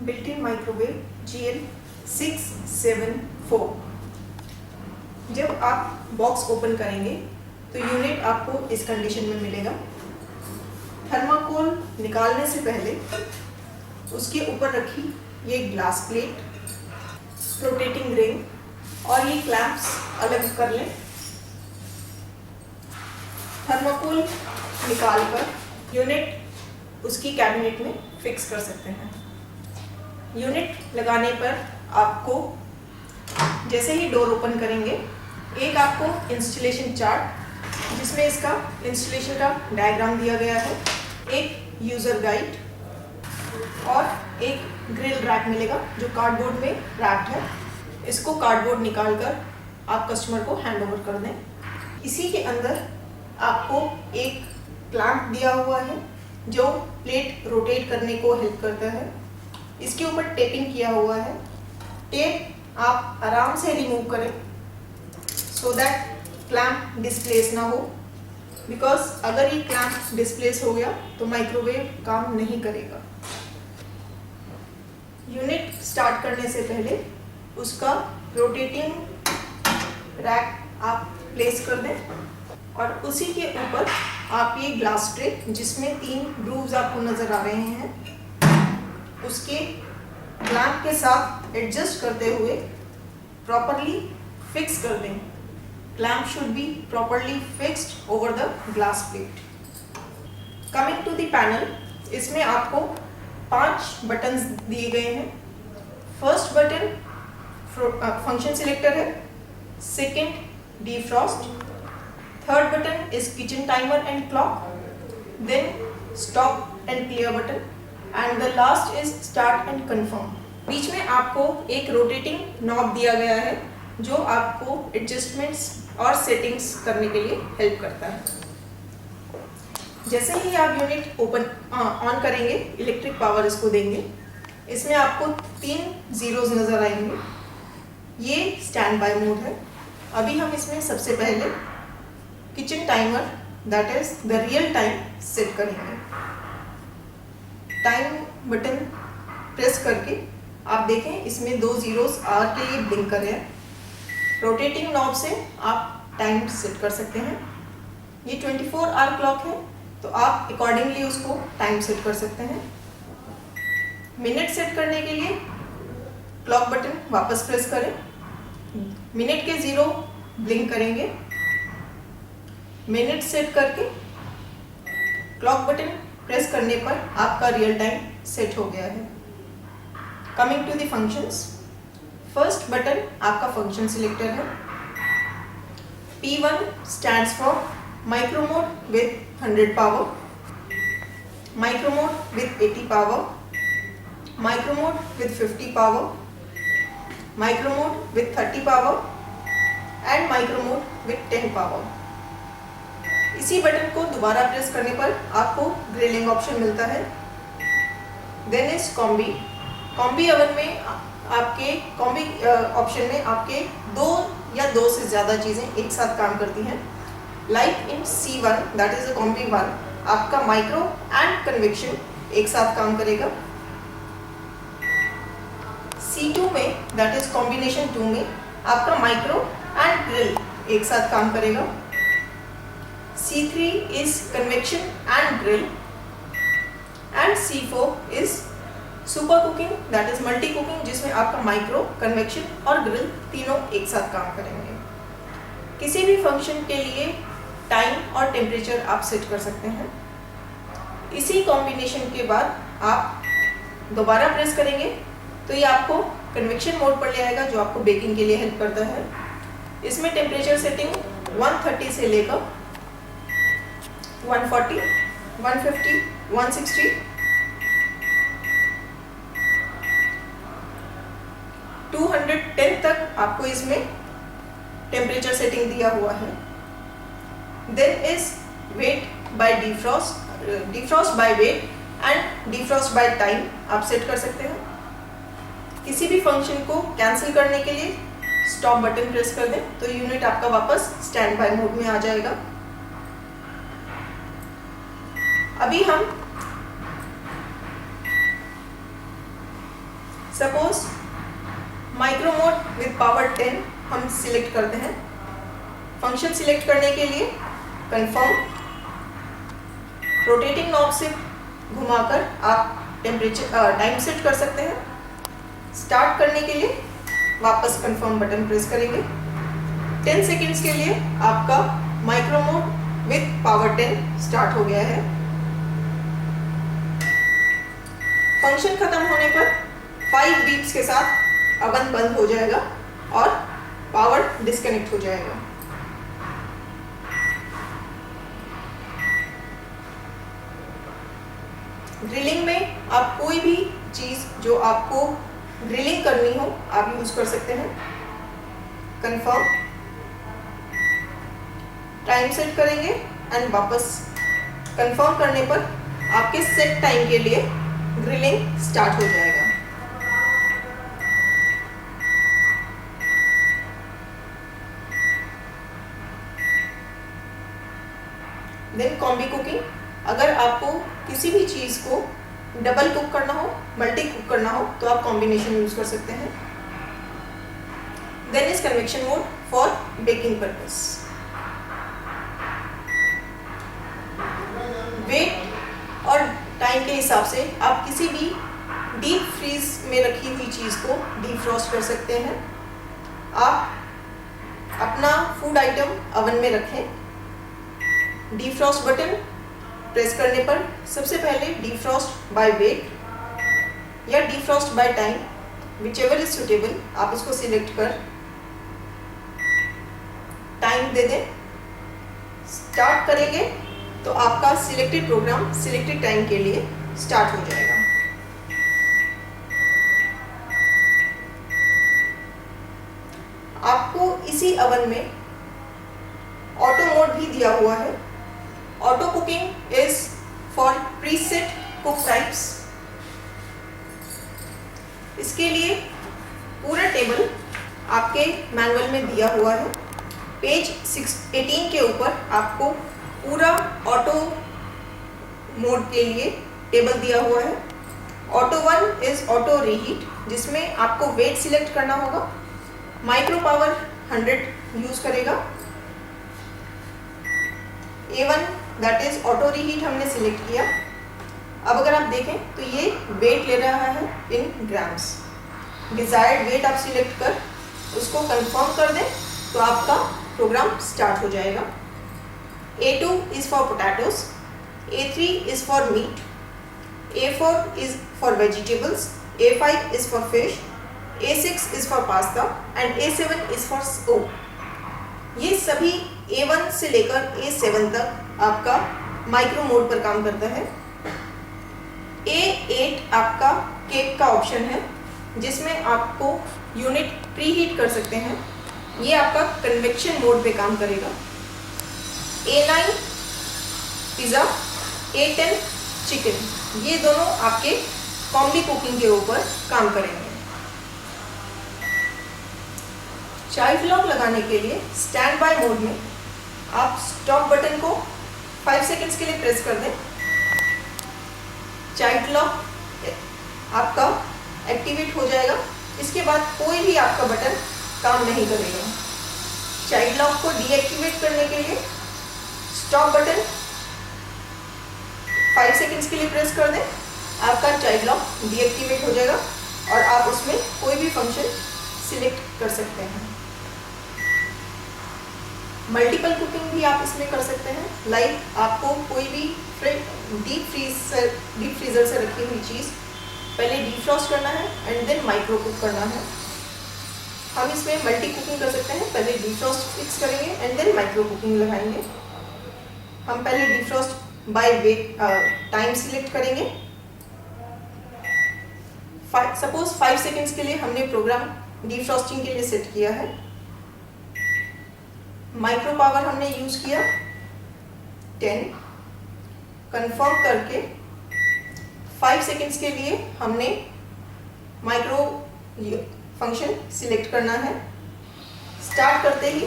Built-in microwave GL674। जब आप box open करेंगे तो यूनिट आपको इस कंडीशन में मिलेगा। थर्माकोल निकालने से पहले उसके ऊपर रखी ये ग्लास प्लेट, रोटेटिंग रिंग और ये क्लैंप्स अलग कर लें। थर्माकोल निकालकर यूनिट उसकी कैबिनेट में फिक्स कर सकते हैं। यूनिट लगाने पर आपको जैसे ही डोर ओपन करेंगे एक आपको इंस्टॉलेशन चार्ट जिसमें इसका इंस्टॉलेशन का डायग्राम दिया गया है, एक यूज़र गाइड और एक ग्रिल रैक मिलेगा जो कार्डबोर्ड में रैप्ड है। इसको कार्डबोर्ड निकालकर आप कस्टमर को हैंड ओवर कर दें। इसी के अंदर आपको एक क्लैंप दिया हुआ है जो प्लेट रोटेट करने को हेल्प करता है। इसके ऊपर टेपिंग किया हुआ है। टेप आप आराम से रिमूव करें सो दैट क्लैंप डिस्प्लेस ना हो, बिकॉज अगर ये क्लैंप डिस्प्लेस हो गया तो माइक्रोवेव काम नहीं करेगा। यूनिट स्टार्ट करने से पहले उसका रोटेटिंग रैक आप प्लेस कर दें और उसी के ऊपर आप ये ग्लास ट्रे जिसमें 3 ग्रूव्स आपको नजर आ रहे हैं उसके क्लैंप के साथ एडजस्ट करते हुए प्रॉपरली फिक्स कर दें। Clamp should be properly fixed over the glass plate. Coming to the panel, इसमें आपको 5 बटन्स दिए गए हैं। फर्स्ट बटन फंक्शन सिलेक्टर है, second defrost, third button is kitchen timer and clock, then stop and clear button and the last is start and confirm। बीच में आपको एक rotating knob दिया गया है जो आपको एडजस्टमेंट्स और सेटिंग्स करने के लिए हेल्प करता है। जैसे ही आप यूनिट ऑन करेंगे, इलेक्ट्रिक पावर इसको देंगे, इसमें आपको 3 जीरोज नजर आएंगे। ये स्टैंड बाय मोड है। अभी हम इसमें सबसे पहले kitchen timer that is the real time set करेंगे। टाइम बटन प्रेस करके आप देखें इसमें 2 जीरोस आर के लिए ब्लिंक कर रहे हैं। रोटेटिंग नॉब से आप टाइम सेट कर सकते हैं। ये 24 आवर क्लॉक है तो आप अकॉर्डिंगली उसको टाइम सेट कर सकते हैं। मिनट सेट करने के लिए क्लॉक बटन वापस प्रेस करें, मिनट के 0 ब्लिंक करेंगे। मिनट सेट करके क्लॉक बटन प्रेस करने पर आपका रियल टाइम सेट हो गया है। Coming to the functions, first button आपका फंक्शन सिलेक्टर है। P1 stands for micro mode with 100 power, micro mode with 80 power, micro mode with 50 power, micro mode with 30 power and micro mode with 10 power. इसी button को दोबारा press करने पर आपको grilling option मिलता है। Then is combi. Combi oven में आपके कॉम्बी ऑप्शन में आपके 2 या 2 से ज़्यादा चीज़ें एक साथ काम करती हैं। Like in C1 that is a combi 1 आपका माइक्रो एंड कन्वेक्शन एक साथ काम करेगा। C2 में दैट इज कॉम्बिनेशन 2 में आपका माइक्रो एंड ग्रिल एक साथ काम करेगा। C3 is convection and grill and C4 is super cooking that is multi cooking जिसमें आपका माइक्रो, कन्वेक्शन और ग्रिल तीनों एक साथ काम करेंगे। किसी भी फंक्शन के लिए टाइम और टेम्परेचर आप सेट कर सकते हैं। इसी कॉम्बिनेशन के बाद आप दोबारा प्रेस करेंगे तो ये आपको कन्वेक्शन मोड पर ले आएगा जो आपको बेकिंग के लिए हेल्प करता है। इसमें टेम्परेचर सेटिंग 130 से लेकर 140, 150, 160, 210 तक आपको इसमें टेम्परेचर सेटिंग दिया हुआ है। Then is weight by defrost by weight and defrost by time आप सेट कर सकते हैं। किसी भी फंक्शन को कैंसिल करने के लिए स्टॉप बटन प्रेस कर दें तो यूनिट आपका वापस स्टैंड बाय मोड में आ जाएगा। अभी हम suppose micro mode with power 10 हम सिलेक्ट करते हैं। फंक्शन सिलेक्ट करने के लिए कंफर्म, रोटेटिंग नॉब से घुमाकर आप टाइम सेट कर सकते हैं। स्टार्ट करने के लिए वापस कंफर्म बटन प्रेस करेंगे। 10 सेकेंड्स के लिए आपका micro mode with power 10 start हो गया है। फंक्शन खत्म होने पर 5 बीप्स के साथ अवन बंद हो जाएगा और पावर डिस्कनेक्ट हो जाएगा। ग्रिलिंग में आप कोई भी चीज़ जो आपको ग्रिलिंग करनी हो आप यूज कर सकते हैं। कंफर्म, टाइम सेट करेंगे एंड वापस कंफर्म करने पर आपके सेट टाइम के लिए ग्रिलिंग स्टार्ट हो जाएगा। देन कॉम्बी कुकिंग, अगर आपको किसी भी चीज़ को डबल कुक करना हो, मल्टी कुक करना हो तो आप कॉम्बिनेशन यूज कर सकते हैं। Then is convection mode for baking purpose. Weight और टाइम के हिसाब से आप किसी भी डीप फ्रीज में रखी हुई चीज़ को डीफ्रॉस्ट कर सकते हैं। आप अपना फूड आइटम अवन में रखें। डीफ्रॉस्ट बटन प्रेस करने पर सबसे पहले डीफ्रॉस्ट बाय वेट या defrost by time, whichever is suitable, आप इसको सिलेक्ट कर टाइम दे दें। स्टार्ट करेंगे तो आपका सिलेक्टेड प्रोग्राम सिलेक्टेड टाइम के लिए स्टार्ट हो जाएगा। आपको इसी अवन में ऑटो मोड भी दिया हुआ है। Auto cooking is for preset cook types. इसके लिए पूरा टेबल आपके मैनुअल में दिया हुआ है। पेज 18 के ऊपर आपको पूरा ऑटो मोड के लिए टेबल दिया हुआ है। ऑटो 1 इज ऑटो रीहीट, जिसमें आपको वेट सिलेक्ट करना होगा। माइक्रो पावर 100 यूज करेगा। A1 that is auto reheat हमने सिलेक्ट किया। अब अगर आप देखें तो ये वेट ले रहा है इन ग्राम्स। डिजायर्ड वेट आप सिलेक्ट कर उसको कंफर्म कर दें तो आपका प्रोग्राम स्टार्ट हो जाएगा। A2 is for potatoes, A3 is for meet, A4 is for vegetables, A5 is for fish, A6 is for pasta and A7 is for soup. ये सभी A1 से लेकर A7 तक आपका माइक्रो मोड पर काम करता है। A8 आपका केक का ऑप्शन है, जिसमें आपको यूनिट प्री हीट कर सकते हैं। ये आपका कन्वेक्शन मोड पे काम करेगा। A9 पिज़्ज़ा, A10 चिकन, ये दोनों आपके कॉम्बी कुकिंग के ऊपर काम करेंगे। चाइल्ड लॉक लगाने के लिए स्टैंड बाय मोड में आप स्टॉप बटन को 5 सेकेंड्स के लिए प्रेस कर दें। चाइल्ड लॉक आपका एक्टिवेट हो जाएगा। इसके बाद कोई भी आपका बटन काम नहीं करेगा। चाइल्ड लॉक को डीएक्टिवेट करने के लिए स्टॉप बटन 5 सेकेंड्स के लिए प्रेस कर दें। आपका चाइल्ड लॉक डीएक्टिवेट हो जाएगा और आप उसमें कोई भी फंक्शन सिलेक्ट कर सकते हैं। मल्टीपल कुकिंग भी आप इसमें कर सकते हैं। लाइक आपको कोई भी डीप फ्रीजर से रखी हुई चीज़ पहले डीफ्रॉस्ट करना है एंड देन माइक्रो कुक करना है। हम इसमें मल्टी कुकिंग कर सकते हैं। पहले डीफ्रॉस्ट फिक्स करेंगे एंड देन माइक्रो कुकिंग लगाएंगे। हम पहले defrost by weight time select करेंगे। सपोज 5 सेकेंड्स के लिए हमने प्रोग्राम डीफ्रॉस्टिंग के लिए सेट किया है। माइक्रो पावर हमने यूज किया 10। कंफर्म करके 5 सेकेंड्स के लिए हमने माइक्रो फंक्शन सिलेक्ट करना है। स्टार्ट करते ही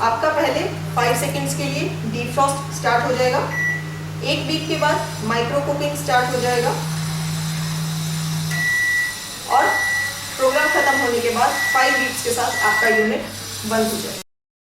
आपका पहले 5 सेकेंड्स के लिए डीफ्रॉस्ट स्टार्ट हो जाएगा। 1 बीट के बाद माइक्रो कुकिंग स्टार्ट हो जाएगा और बाद 5 बीट्स के साथ आपका यूनिट बंद हो जाए।